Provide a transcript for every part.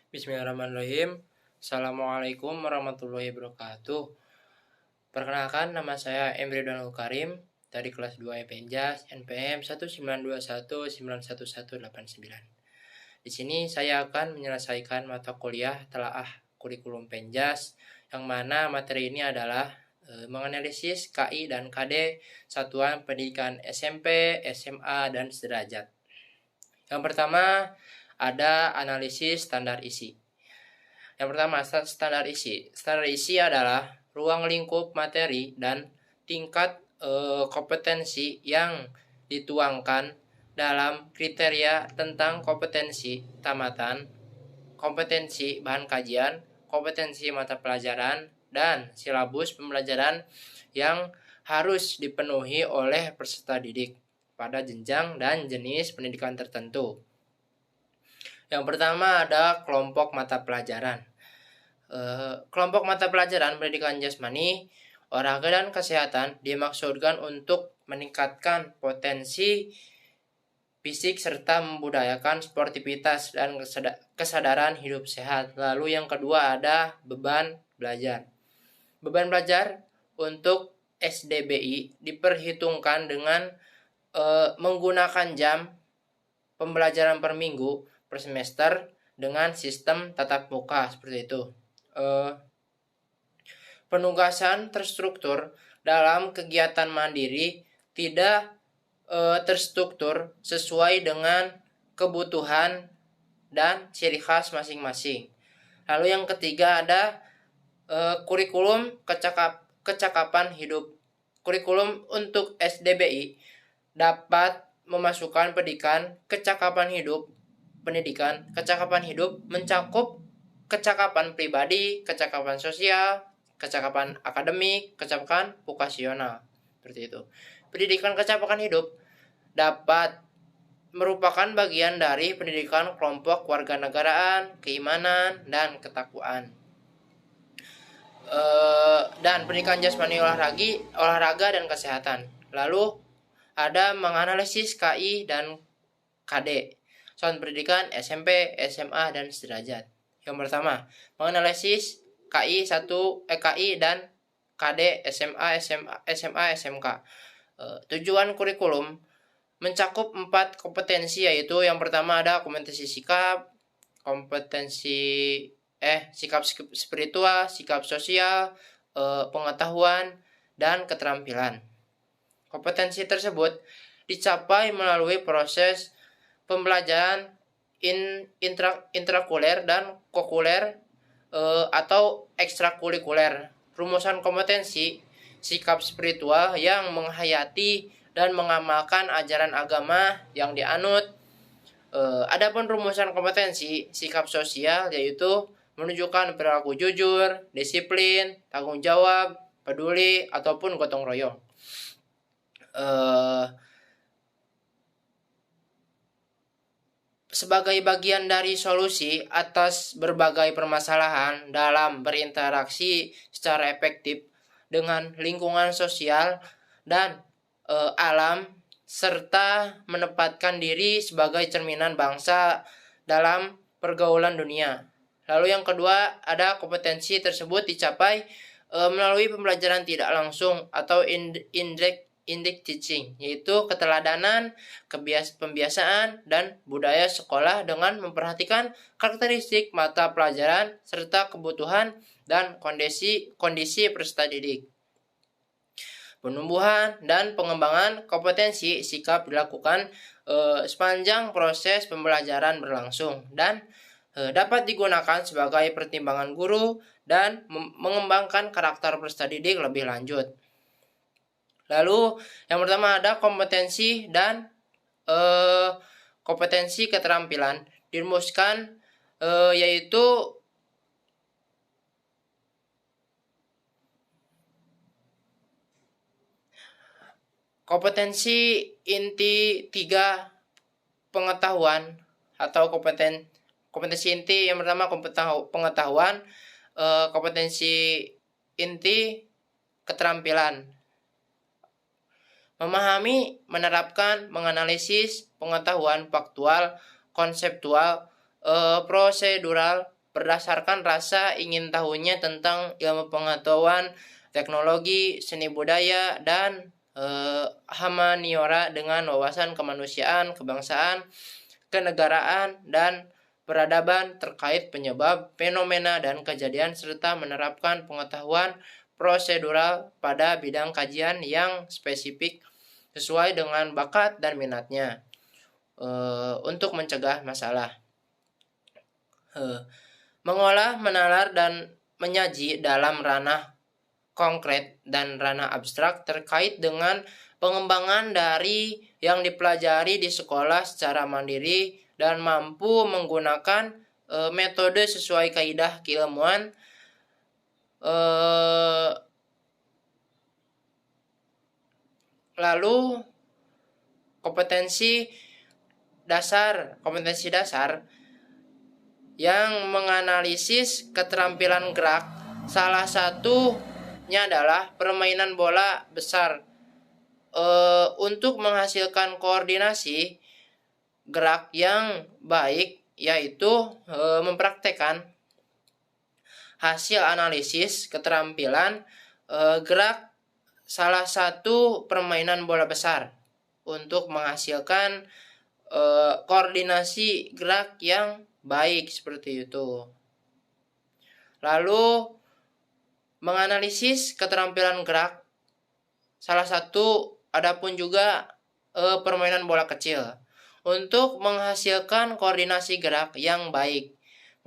Bismillahirrahmanirrahim. Assalamualaikum warahmatullahi wabarakatuh. Perkenalkan, nama saya Emri Donald Karim dari kelas 2 Penjas NPM 192191189. Di sini saya akan menyelesaikan mata kuliah telaah kurikulum Penjas, yang mana materi ini adalah menganalisis KI dan KD satuan pendidikan SMP, SMA, dan sederajat. Yang pertama ada analisis standar isi. Yang pertama, standar isi. Standar isi adalah ruang lingkup materi dan tingkat kompetensi yang dituangkan dalam kriteria tentang kompetensi tamatan, kompetensi bahan kajian, kompetensi mata pelajaran, dan silabus pembelajaran yang harus dipenuhi oleh peserta didik pada jenjang dan jenis pendidikan tertentu. Yang pertama ada kelompok mata pelajaran. Kelompok mata pelajaran pendidikan jasmani, olahraga, dan kesehatan dimaksudkan untuk meningkatkan potensi fisik serta membudayakan sportivitas dan kesadaran hidup sehat. Lalu yang kedua ada beban belajar. Beban belajar untuk SDBI diperhitungkan dengan menggunakan jam pembelajaran per minggu per semester dengan sistem tatap muka seperti itu. Penugasan terstruktur dalam kegiatan mandiri tidak terstruktur sesuai dengan kebutuhan dan ciri khas masing-masing. Lalu yang ketiga ada kurikulum kecakapan hidup. Kurikulum untuk SDBI dapat memasukkan pendidikan kecakapan hidup mencakup kecakapan pribadi, kecakapan sosial, kecakapan akademik, kecakapan vokasional, seperti itu. Pendidikan kecakapan hidup dapat merupakan bagian dari pendidikan kelompok kewarganegaraan, keimanan, dan ketakwaan. Dan pendidikan jasmani, olahraga dan kesehatan. Lalu ada menganalisis KI dan KD, soal pendidikan SMP, SMA, dan sederajat. Yang pertama, menganalisis KI dan KD SMA, SMK. Tujuan kurikulum mencakup 4 kompetensi, yaitu yang pertama ada kompetensi sikap, sikap spiritual, sikap sosial, pengetahuan, dan keterampilan. Kompetensi tersebut dicapai melalui proses pembelajaran intrakuler dan kokuler atau ekstrakurikuler. Rumusan kompetensi sikap spiritual yang menghayati dan mengamalkan ajaran agama yang dianut. Adapun rumusan kompetensi sikap sosial yaitu menunjukkan perilaku jujur, disiplin, tanggung jawab, peduli, ataupun gotong royong. Sebagai bagian dari solusi atas berbagai permasalahan dalam berinteraksi secara efektif dengan lingkungan sosial dan alam, serta menempatkan diri sebagai cerminan bangsa dalam pergaulan dunia. Lalu yang kedua ada kompetensi tersebut dicapai melalui pembelajaran tidak langsung atau indirect teaching, yaitu keteladanan, pembiasaan, dan budaya sekolah dengan memperhatikan karakteristik mata pelajaran serta kebutuhan dan kondisi peserta didik. Penumbuhan dan pengembangan kompetensi sikap dilakukan sepanjang proses pembelajaran berlangsung dan dapat digunakan sebagai pertimbangan guru dan mengembangkan karakter peserta didik lebih lanjut. Lalu yang pertama ada kompetensi dan kompetensi keterampilan dirumuskan yaitu kompetensi inti 3 pengetahuan atau kompetensi inti. Yang pertama pengetahuan, kompetensi inti keterampilan. Memahami, menerapkan, menganalisis pengetahuan faktual, konseptual, prosedural, berdasarkan rasa ingin tahunya tentang ilmu pengetahuan, teknologi, seni budaya, dan humaniora dengan wawasan kemanusiaan, kebangsaan, kenegaraan, dan peradaban terkait penyebab, fenomena, dan kejadian serta menerapkan pengetahuan prosedural pada bidang kajian yang spesifik sesuai dengan bakat dan minatnya untuk mencegah masalah. Mengolah, menalar, dan menyaji dalam ranah konkret dan ranah abstrak terkait dengan pengembangan dari yang dipelajari di sekolah secara mandiri dan mampu menggunakan metode sesuai kaidah keilmuan, lalu kompetensi dasar yang menganalisis keterampilan gerak. Salah satunya adalah permainan bola besar untuk menghasilkan koordinasi gerak yang baik, yaitu mempraktekkan hasil analisis keterampilan gerak salah satu permainan bola besar untuk menghasilkan koordinasi gerak yang baik seperti itu. Lalu menganalisis keterampilan gerak salah satu adapun juga permainan bola kecil untuk menghasilkan koordinasi gerak yang baik.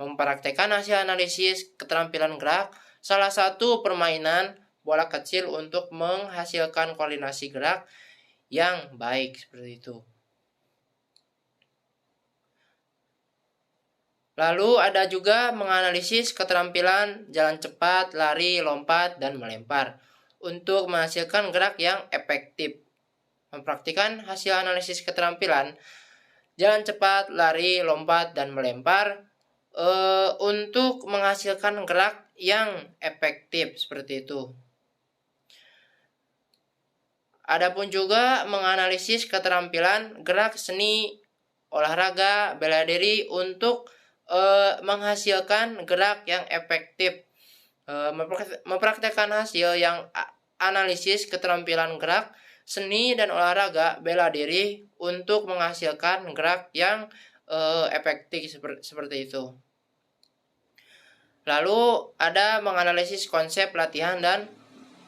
Mempraktekkan hasil analisis keterampilan gerak salah satu permainan bola kecil untuk menghasilkan koordinasi gerak yang baik seperti itu. Lalu ada juga menganalisis keterampilan jalan cepat, lari, lompat, dan melempar untuk menghasilkan gerak yang efektif. Mempraktikkan hasil analisis keterampilan jalan cepat, lari, lompat, dan melempar untuk menghasilkan gerak yang efektif seperti itu. Adapun juga menganalisis keterampilan gerak seni, olahraga, bela diri untuk menghasilkan gerak yang efektif. Mempraktekkan hasil yang analisis keterampilan gerak seni dan olahraga bela diri untuk menghasilkan gerak yang efektif seperti itu. Lalu ada menganalisis konsep latihan dan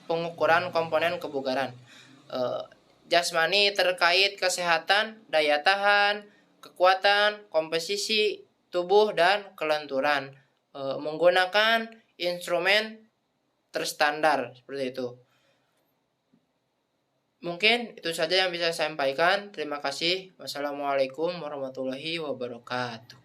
pengukuran komponen kebugaran jasmani terkait kesehatan, daya tahan, kekuatan, komposisi tubuh, dan kelenturan menggunakan instrumen terstandar seperti itu. Mungkin itu saja yang bisa saya sampaikan. Terima kasih. Wassalamualaikum warahmatullahi wabarakatuh.